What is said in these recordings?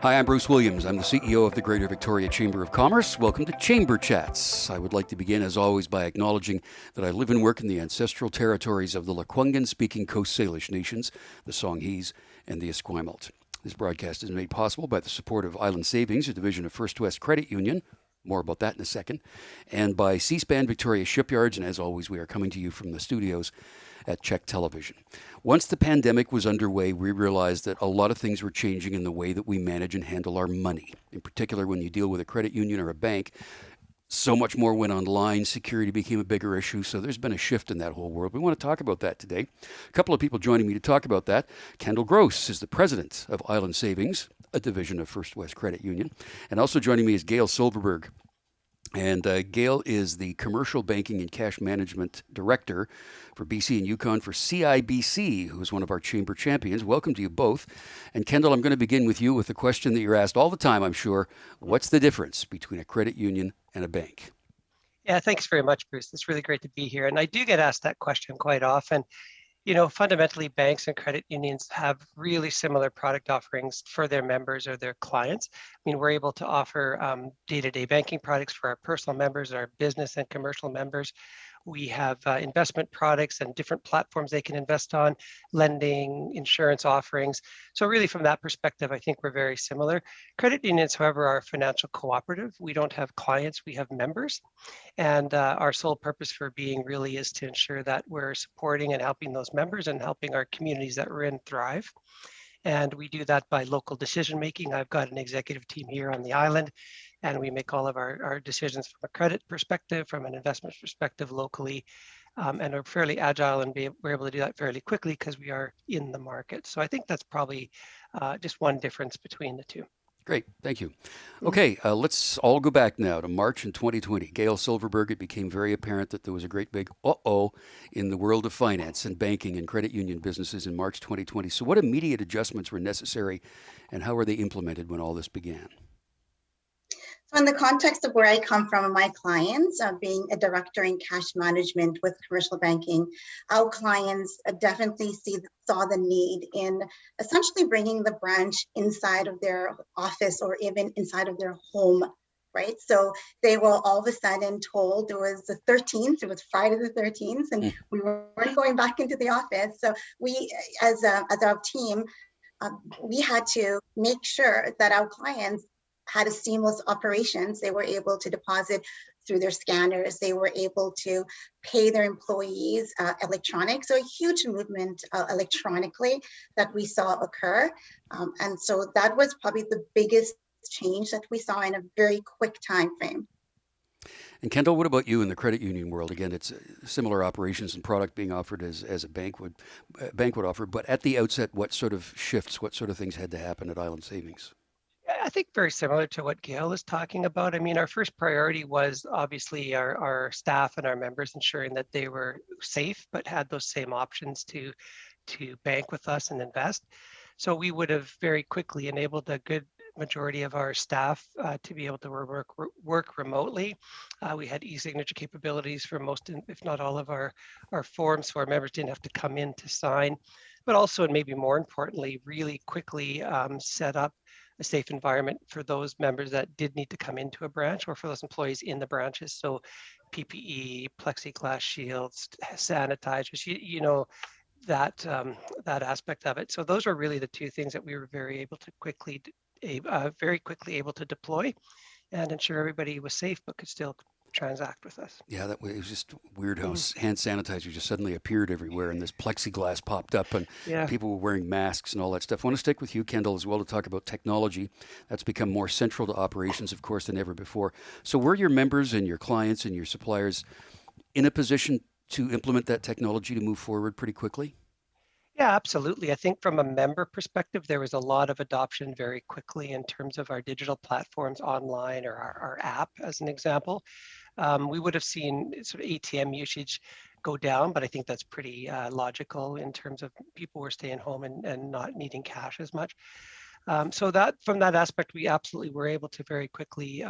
Hi, I'm Bruce Williams. I'm the CEO of the Greater Victoria Chamber of Commerce. Welcome to Chamber Chats. I would like to begin, as always, by acknowledging that I live and work in the ancestral territories of the Lekwungen-speaking Coast Salish nations, the Songhees, and the Esquimalt. This broadcast is made possible by the support of Island Savings, a division of First West Credit Union. More about that in a second. And by C-SPAN Victoria Shipyards. And as always, we are coming to you from the studios at Czech Television. Once the pandemic was underway, we realized that a lot of things were changing in the way that we manage and handle our money. In particular, when you deal with a credit union or a bank, so much more went online. Security became a bigger issue. So there's been a shift in that whole world. We want to talk about that today. A couple of people joining me to talk about that. Kendall Gross is the president of Island Savings, a division of First West Credit Union. And also joining me is Gail Silverberg. And Gail is the Commercial Banking and Cash Management Director for BC and Yukon for CIBC, who is one of our chamber champions. Welcome to you both. And Kendall, I'm going to begin with you with a question that you're asked all the time, I'm sure. What's the difference between a credit union and a bank? Yeah, thanks very much, Bruce. It's really great to be here. And I do get asked that question quite often. You know, fundamentally, banks and credit unions have really similar product offerings for their members or their clients. I mean, we're able to offer day-to-day banking products for our personal members, our business and commercial members. We have investment products and different platforms they can invest on, lending, insurance offerings. So really from that perspective, I think we're very similar. Credit unions, however, are a financial cooperative. We don't have clients, we have members. And our sole purpose for being really is to ensure that we're supporting and helping those members and helping our communities that we're in thrive. And we do that by local decision making. I've got an executive team here on the island, and we make all of our decisions from a credit perspective, from an investment perspective locally, and are fairly agile, and we're able to do that fairly quickly because we are in the market. So I think that's probably just one difference between the two. Great, thank you. Okay, let's all go back now to March in 2020. Gail Silverberg, it became very apparent that there was a great big uh-oh in the world of finance and banking and credit union businesses in March 2020. So what immediate adjustments were necessary and how were they implemented when all this began? So in the context of where I come from and my clients, being a director in cash management with commercial banking, our clients definitely saw the need in essentially bringing the branch inside of their office or even inside of their home, right? So they were all of a sudden told it was the 13th, it was Friday the 13th, and we weren't going back into the office. So we, as our team, we had to make sure that our clients had a seamless operations. They were able to deposit through their scanners. They were able to pay their employees electronic. So a huge movement electronically that we saw occur. And so that was probably the biggest change that we saw in a very quick time frame. And Kendall, what about you in the credit union world? Again, it's similar operations and product being offered as a bank would offer. But at the outset, what sort of shifts, what sort of things had to happen at Island Savings? I think very similar to what Gail is talking about. I mean, our first priority was obviously our staff and our members ensuring that they were safe, but had those same options to bank with us and invest. So we would have very quickly enabled a good majority of our staff to be able to work remotely. We had e-signature capabilities for most, if not all of our forms, so our members didn't have to come in to sign, but also, and maybe more importantly, really quickly set up a safe environment for those members that did need to come into a branch or for those employees in the branches. So PPE, plexiglass shields, sanitizers, you know, that aspect of it. So those were really the two things that we were very quickly able to deploy and ensure everybody was safe but could still transact with us. Yeah, that way it was just weird how hand sanitizer just suddenly appeared everywhere and this plexiglass popped up and people were wearing masks and all that stuff. I want to stick with you, Kendall, as well to talk about technology. That's become more central to operations, of course, than ever before. So were your members and your clients and your suppliers in a position to implement that technology to move forward pretty quickly? Yeah, absolutely. I think from a member perspective, there was a lot of adoption very quickly in terms of our digital platforms online or our app, as an example. We would have seen sort of ATM usage go down, but I think that's pretty logical in terms of people were staying home and not needing cash as much. So that from that aspect, we absolutely were able to very quickly,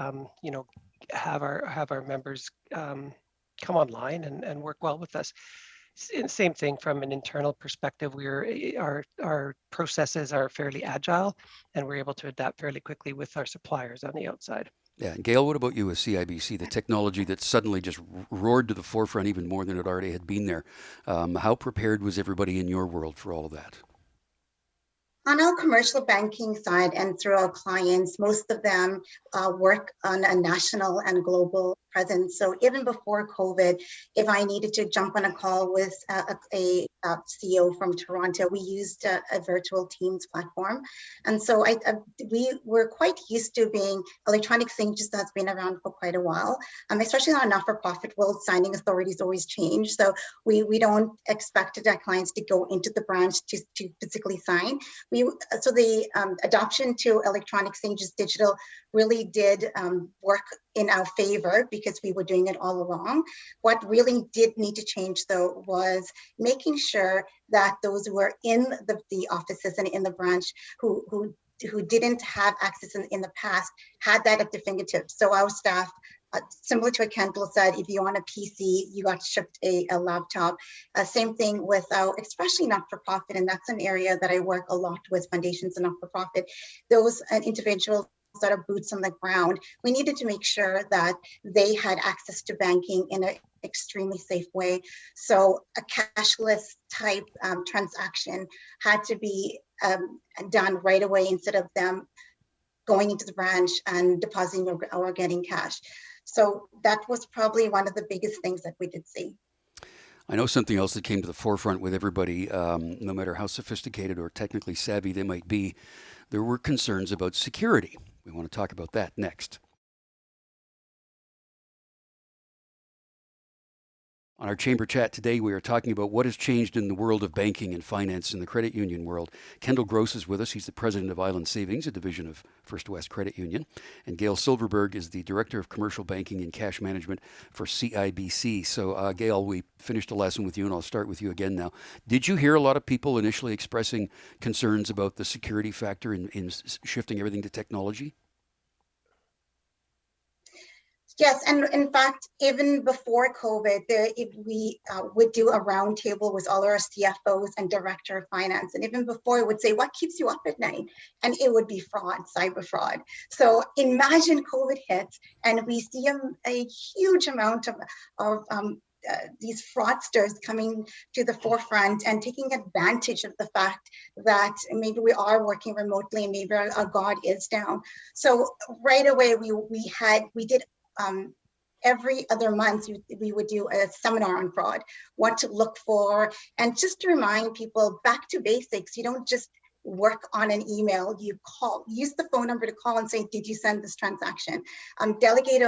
have our members come online and work well with us. Same thing from an internal perspective. Our processes are fairly agile, and we're able to adapt fairly quickly with our suppliers on the outside. Yeah, and Gail, what about you with CIBC, the technology that suddenly just roared to the forefront even more than it already had been there? How prepared was everybody in your world for all of that? On our commercial banking side and through our clients, most of them work on a national and global presence. So even before COVID, if I needed to jump on a call with a CEO from Toronto, we used a virtual Teams platform. And so we were quite used to being electronic signatures that's been around for quite a while, especially in our not-for-profit world, signing authorities always change. So we don't expect our clients to go into the branch to physically sign. So the adoption to electronic signatures digital really did work in our favor because we were doing it all along. What really did need to change though was making sure that those who were in the offices and in the branch who didn't have access in the past had that at their fingertips. So our staff, similar to what Kendall said, if you're on a PC, you got shipped a laptop. Same thing with our, especially not-for-profit, and that's an area that I work a lot with, foundations and not-for-profit. Those individuals that are boots on the ground, we needed to make sure that they had access to banking in an extremely safe way. So a cashless type transaction had to be done right away instead of them going into the branch and depositing or getting cash. So that was probably one of the biggest things that we did see. I know something else that came to the forefront with everybody, no matter how sophisticated or technically savvy they might be, there were concerns about security. We want to talk about that next. On our Chamber Chat today, we are talking about what has changed in the world of banking and finance in the credit union world. Kendall Gross is with us. He's the president of Island Savings, a division of First West Credit Union. And Gail Silverberg is the director of commercial banking and cash management for CIBC. So, Gail, we finished a lesson with you, and I'll start with you again now. Did you hear a lot of people initially expressing concerns about the security factor in shifting everything to technology? Yes, and in fact, even before COVID, we would do a roundtable with all our CFOs and director of finance. And even before, it would say, what keeps you up at night? And it would be fraud, cyber fraud. So imagine COVID hits and we see a huge amount of these fraudsters coming to the forefront and taking advantage of the fact that maybe we are working remotely and maybe our guard is down. So right away, we did every other month, we would do a seminar on fraud, what to look for, and just to remind people back to basics. You don't just work on an email, you use the phone number to call and say, did you send this transaction? Delegated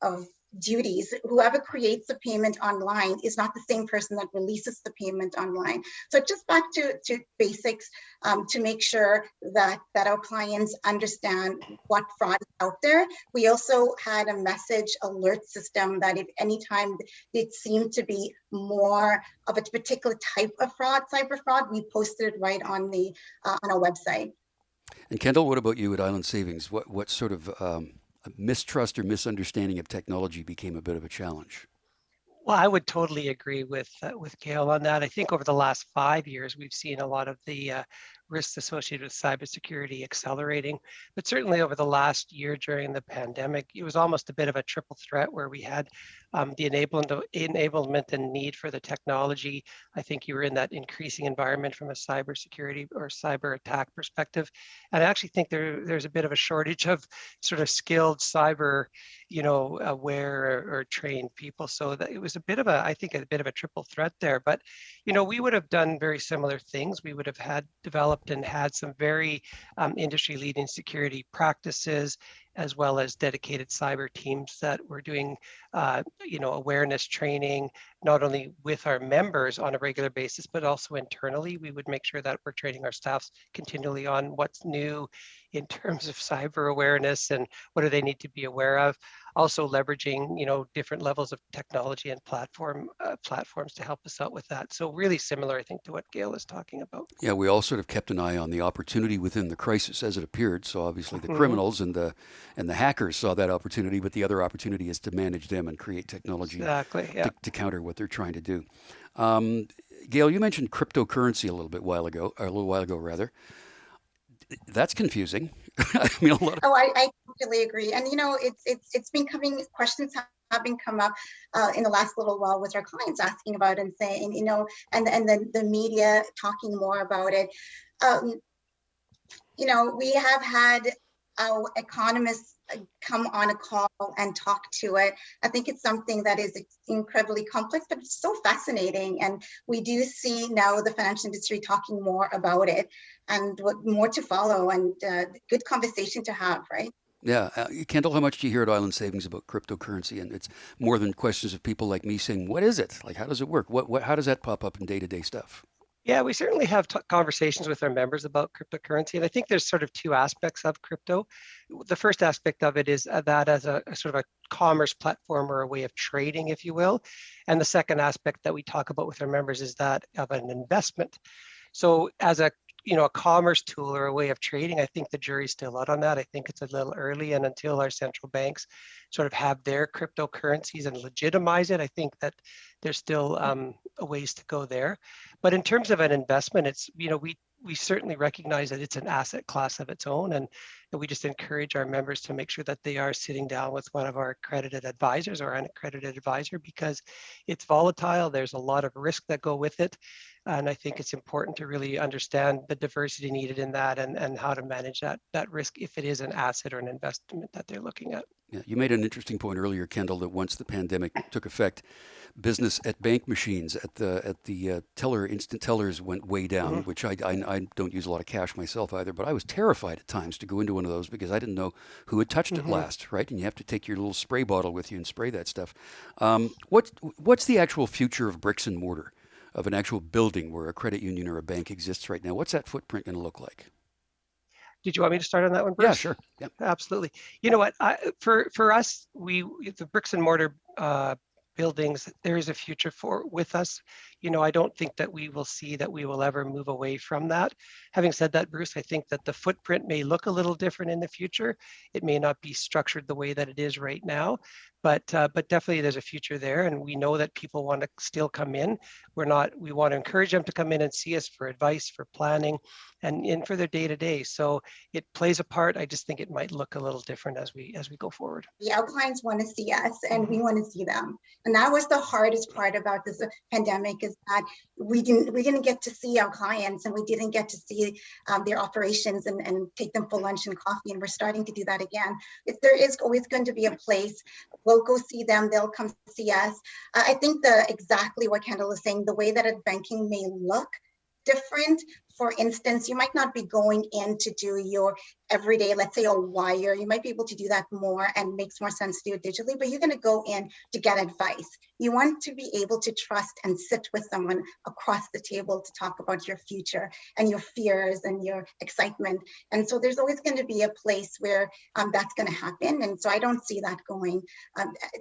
of duties. Whoever creates the payment online is not the same person that releases the payment online. So just back to basics to make sure that our clients understand what fraud is out there. We also had a message alert system that if anytime it seemed to be more of a particular type of fraud, cyber fraud, we posted it right on our website. And Kendall, what about you at Island Savings? What sort of mistrust or misunderstanding of technology became a bit of a challenge? Well, I would totally agree with Gail on that. I think over the last 5 years, we've seen a lot of the risks associated with cybersecurity accelerating. But certainly over the last year during the pandemic, it was almost a bit of a triple threat where we had the enablement and need for the technology. I think you were in that increasing environment from a cybersecurity or cyber attack perspective. And I actually think there's a bit of a shortage of sort of skilled cyber, aware or trained people. So that it was a bit of a triple threat there. But, we would have done very similar things. We would have developed and had some very industry-leading security practices, as well as dedicated cyber teams that were doing, awareness training, not only with our members on a regular basis, but also internally. We would make sure that we're training our staffs continually on what's new in terms of cyber awareness and what do they need to be aware of. Also leveraging, different levels of technology and platforms to help us out with that. So really similar, I think, to what Gail is talking about. Yeah, we all sort of kept an eye on the opportunity within the crisis as it appeared. So obviously the criminals and the and the hackers saw that opportunity, but the other opportunity is to manage them and create technology Exactly. Yeah. to counter what they're trying to do. Gail, you mentioned cryptocurrency a little while ago rather. That's confusing. I mean, a lot of. Oh, I completely agree. And it's been coming. Questions have been come up in the last little while with our clients asking about and saying, and the media talking more about it. We have had our economists come on a call and talk to it. I think it's something that is incredibly complex, but it's so fascinating. And we do see now the financial industry talking more about it, and what more to follow, and good conversation to have, right? Yeah, Kendall, how much do you hear at Island Savings about cryptocurrency? And it's more than questions of people like me saying, "What is it? Like, how does it work? How does that pop up in day-to-day stuff?" Yeah, we certainly have conversations with our members about cryptocurrency. And I think there's sort of two aspects of crypto. The first aspect of it is that as a sort of a commerce platform or a way of trading, if you will. And the second aspect that we talk about with our members is that of an investment. So as a commerce tool or a way of trading, I think the jury's still out on that. I think it's a little early, and until our central banks sort of have their cryptocurrencies and legitimize it, I think that there's still a ways to go there. But in terms of an investment, it's we certainly recognize that it's an asset class of its own, and we just encourage our members to make sure that they are sitting down with one of our accredited advisors or an accredited advisor, because it's volatile. There's a lot of risk that go with it. And I think it's important to really understand the diversity needed in that, and how to manage that risk if it is an asset or an investment that they're looking at. Yeah, you made an interesting point earlier, Kendall, that once the pandemic took effect, business at bank machines at the instant tellers went way down, which I don't use a lot of cash myself either, but I was terrified at times to go into one of those because I didn't know who had touched it last, right? And you have to take your little spray bottle with you and spray that stuff. What's the actual future of bricks and mortar, of an actual building where a credit union or a bank exists right now? What's that footprint going to look like? Did you want me to start on that one, Bruce? Yeah, sure. Yeah. Absolutely. You know what? For us, the bricks and mortar buildings, there is a future with us. I don't think that we will ever move away from that. Having said that, Bruce, I think that the footprint may look a little different in the future. It may not be structured the way that it is right now, but definitely there's a future there, and we know that people want to still come in. We want to encourage them to come in and see us for advice, for planning, and for their day-to-day. So it plays a part. I just think it might look a little different as we go forward. Our clients want to see us, and we want to see them. And that was the hardest part about this pandemic, is that we didn't get to see our clients, and we didn't get to see their operations and take them for lunch and coffee. And we're starting to do that again. There is always going to be a place. We'll go see them. They'll come see us. I think exactly what Kendall is saying, the way that banking may look different. For instance, you might not be going in to do your everyday, let's say a wire. You might be able to do that more, and makes more sense to do it digitally, but you're going to go in to get advice. You want to be able to trust and sit with someone across the table to talk about your future and your fears and your excitement. And so there's always going to be a place where that's going to happen. And so I don't see that going.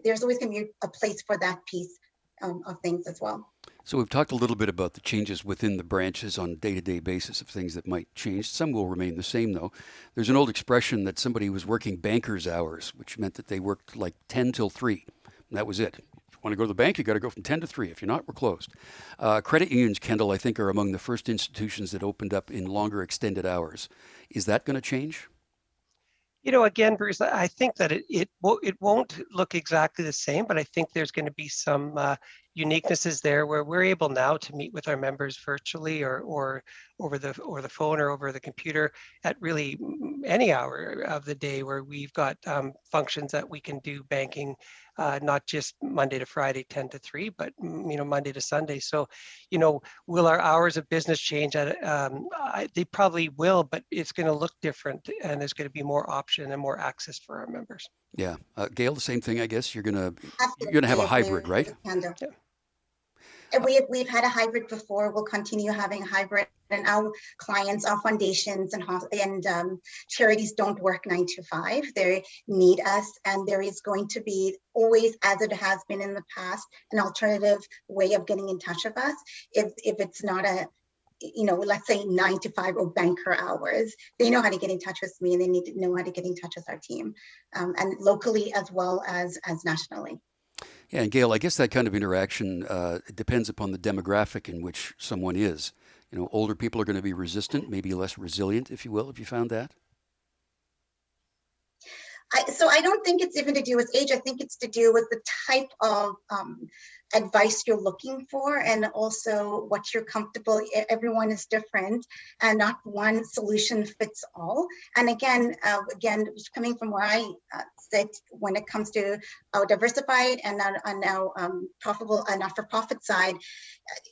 There's always going to be a place for that piece of things as well. So we've talked a little bit about the changes within the branches on a day-to-day basis of things that might change. Some will remain the same, though. There's an old expression that somebody was working banker's hours, which meant that they worked like 10 till 3. And that was it. If you want to go to the bank, you got to go from 10 to 3. If you're not, we're closed. Credit unions, Kendall, I think, are among the first institutions that opened up in longer extended hours. Is that going to change? Again, Bruce, I think that it won't look exactly the same, but I think there's going to be some uniquenesses there where we're able now to meet with our members virtually or over the phone or over the computer at really any hour of the day, where we've got functions that we can do banking, not just Monday to Friday 10 to 3, but Monday to Sunday. So will our hours of business change? They probably will, but it's going to look different, and there's going to be more option and more access for our members. Yeah, Gail, the same thing, I guess. You're gonna have a hybrid, right? Yeah. We've had a hybrid before. We'll continue having a hybrid, and our clients, our foundations and charities don't work 9 to 5. They need us, and there is going to be always, as it has been in the past, an alternative way of getting in touch with us. If it's not let's say 9 to 5 or banker hours. They know how to get in touch with me, and they need to know how to get in touch with our team, and locally as well as nationally. Yeah, and Gail, I guess that kind of interaction depends upon the demographic in which someone is. Older people are going to be resistant, maybe less resilient, if you will. Have you found that? So I don't think it's even to do with age. I think it's to do with the type of advice you're looking for, and also what you're comfortable. Everyone is different, and not one solution fits all. And again, coming from where I sit, when it comes to our diversified and now profitable not-for-profit side,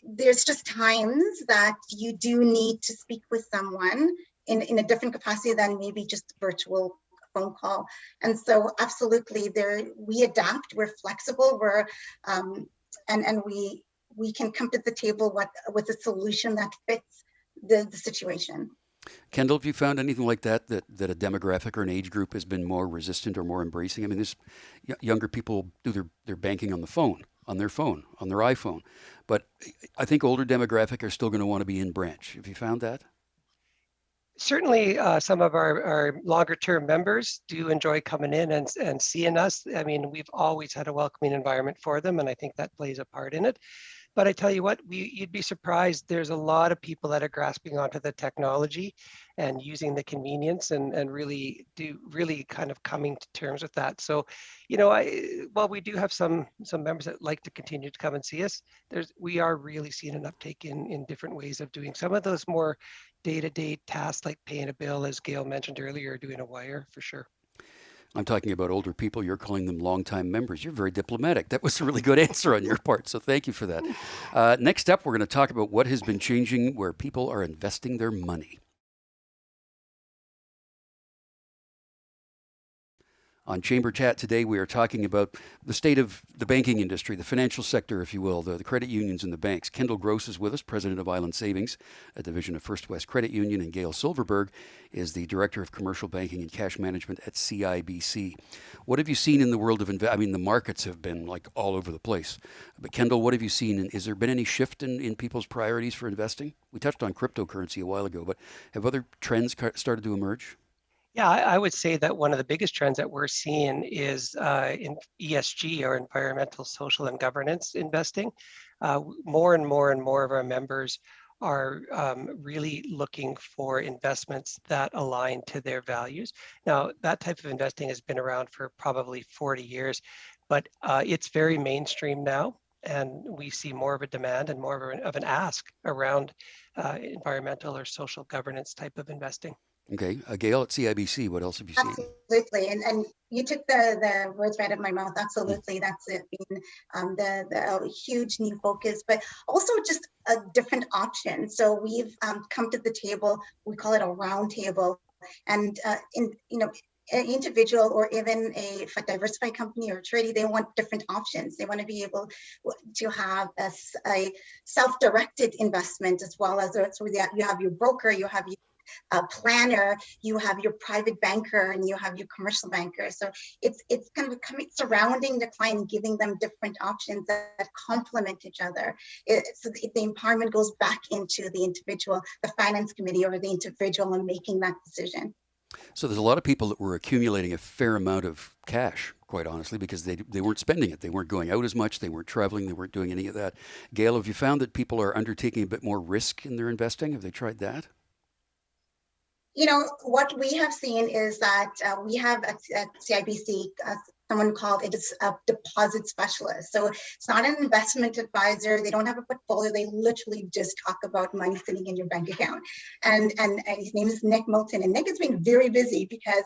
there's just times that you do need to speak with someone in a different capacity than maybe just virtual phone call. And so absolutely, we adapt, we're flexible, and we can come to the table with a solution that fits the situation. Kendall, have you found anything like that a demographic or an age group has been more resistant or more embracing? I mean, this younger people do their banking on their phone, on their iPhone. But I think older demographic are still going to want to be in branch. Have you found that? Certainly, some of our longer-term members do enjoy coming in and seeing us. I mean, we've always had a welcoming environment for them, and I think that plays a part in it. But I tell you what, you'd be surprised. There's a lot of people that are grasping onto the technology and using the convenience and really kind of coming to terms with that. So, while we do have some members that like to continue to come and see us, we are really seeing an uptake in different ways of doing some of those more day-to-day tasks, like paying a bill, as Gail mentioned earlier, doing a wire, for sure. I'm talking about older people. You're calling them longtime members. You're very diplomatic. That was a really good answer on your part, so thank you for that. Next up, we're going to talk about what has been changing where people are investing their money. On Chamber Chat today, we are talking about the state of the banking industry, the financial sector, if you will, the credit unions and the banks. Kendall Gross is with us, president of Island Savings, a division of First West Credit Union, and Gail Silverberg is the director of commercial banking and cash management at CIBC. What have you seen in the world of the markets have been like all over the place. But Kendall, what have you seen? And has there been any shift in people's priorities for investing? We touched on cryptocurrency a while ago, but have other trends started to emerge? Yeah, I would say that one of the biggest trends that we're seeing is in ESG, or environmental, social, and governance investing. More and more of our members are really looking for investments that align to their values. Now, that type of investing has been around for probably 40 years, but it's very mainstream now. And we see more of a demand and more of an ask around environmental or social governance type of investing. Okay. Gail, at CIBC, what else have you seen? Absolutely. And you took the words right out of my mouth. Absolutely. That's it, been the huge new focus, but also just a different option. So we've come to the table, we call it a round table. And, an individual or even a diversified company or charity, they want different options. They want to be able to have a self-directed investment, as well as you have your broker, you have your planner, you have your private banker, and you have your commercial banker. So it's kind of surrounding the client and giving them different options that complement each other. So the empowerment goes back into the individual, the finance committee, or the individual in making that decision. So there's a lot of people that were accumulating a fair amount of cash, quite honestly, because they weren't spending it. They weren't going out as much. They weren't traveling. They weren't doing any of that. Gail, have you found that people are undertaking a bit more risk in their investing? Have they tried that? What we have seen is that we have at CIBC someone called it is a deposit specialist. So it's not an investment advisor. They don't have a portfolio. They literally just talk about money sitting in your bank account. And his name is Nick Moulton. And Nick has been very busy because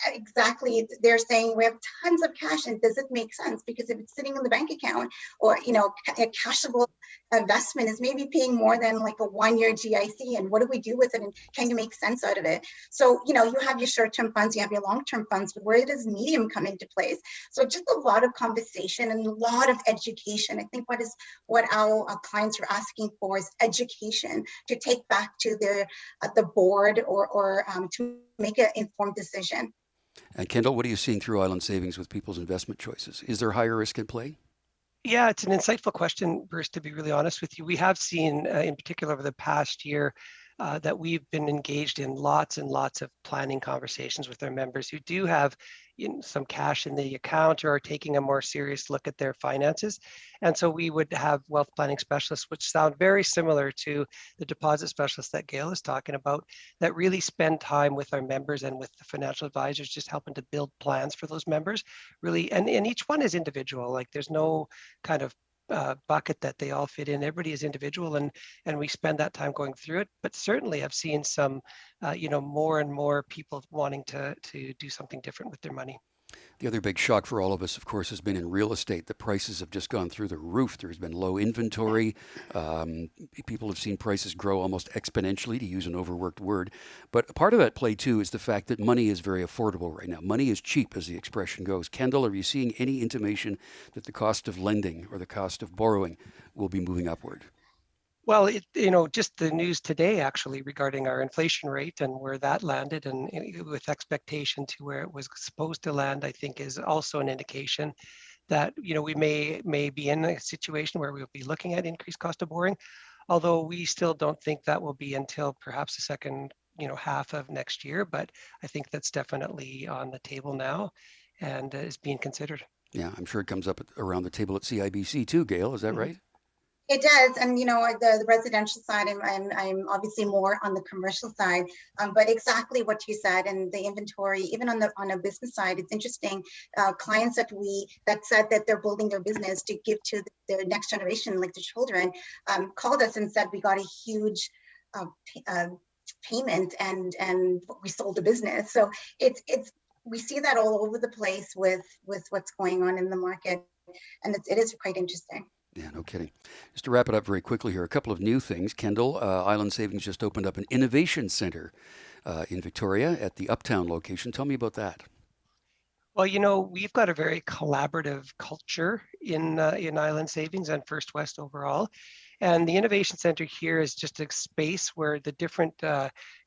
exactly they're saying we have tons of cash, and does it make sense? Because if it's sitting in the bank account, or a cashable investment is maybe paying more than like a 1-year GIC, and what do we do with it, and can you make sense out of it? So you have your short-term funds, you have your long-term funds, but where does medium come into place? So just a lot of conversation and a lot of education. I think what our clients are asking for is education to take back to the board or to make an informed decision. And Kendall, what are you seeing through Island Savings with people's investment choices? Is there higher risk at play? Yeah, it's an insightful question, Bruce, to be really honest with you. We have seen, in particular over the past year, that we've been engaged in lots and lots of planning conversations with our members who do have some cash in the account or are taking a more serious look at their finances. And so we would have wealth planning specialists, which sound very similar to the deposit specialists that Gail is talking about, that really spend time with our members and with the financial advisors, just helping to build plans for those members. Really, and each one is individual. Like there's no kind of bucket that they all fit in. Everybody is individual, and we spend that time going through it. But certainly, I've seen some, more and more people wanting to do something different with their money. The other big shock for all of us, of course, has been in real estate. The prices have just gone through the roof. There's been low inventory. People have seen prices grow almost exponentially, to use an overworked word. But a part of that play, too, is the fact that money is very affordable right now. Money is cheap, as the expression goes. Kendall, are you seeing any intimation that the cost of lending or the cost of borrowing will be moving upward? Well, just the news today actually regarding our inflation rate and where that landed, and with expectation to where it was supposed to land, I think is also an indication that we may be in a situation where we'll be looking at increased cost of borrowing, although we still don't think that will be until perhaps the second half of next year. But I think that's definitely on the table now and is being considered. Yeah, I'm sure it comes up around the table at CIBC too, Gail. Is that right? It does, and the residential side, I'm obviously more on the commercial side, but exactly what you said, and the inventory, even on a business side, it's interesting. Clients that said that they're building their business to give to their next generation, like their children, called us and said we got a huge payment, and we sold the business. So it's we see that all over the place with what's going on in the market, and it is quite interesting. Yeah, no kidding. Just to wrap it up very quickly here, a couple of new things. Kendall, Island Savings just opened up an innovation center in Victoria at the Uptown location. Tell me about that. Well, we've got a very collaborative culture in Island Savings and First West overall. And the Innovation Center here is just a space where the different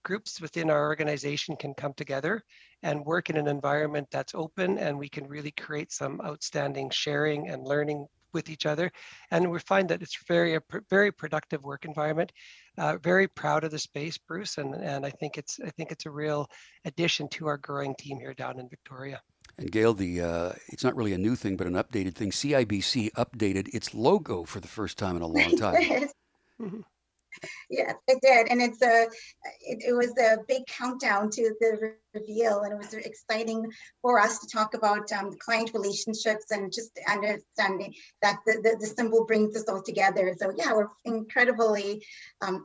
groups within our organization can come together and work in an environment that's open, and we can really create some outstanding sharing and learning with each other. And we find that it's a very productive work environment. Very proud of the space, Bruce, and I think it's a real addition to our growing team here down in Victoria. And Gail, it's not really a new thing, but an updated thing. CIBC updated its logo for the first time in a long time. Yes, it did, and it was a big countdown to the reveal, and it was exciting for us to talk about client relationships and just understanding that the symbol brings us all together. So yeah, we're incredibly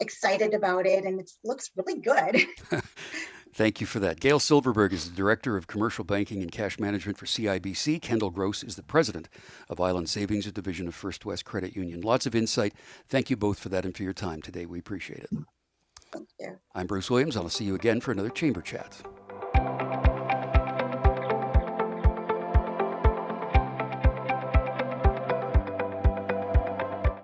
excited about it, and it looks really good. Thank you for that. Gail Silverberg is the Director of Commercial Banking and Cash Management for CIBC. Kendall Gross is the President of Island Savings, a division of First West Credit Union. Lots of insight. Thank you both for that and for your time today. We appreciate it. Thank you. I'm Bruce Williams. I'll see you again for another Chamber Chat.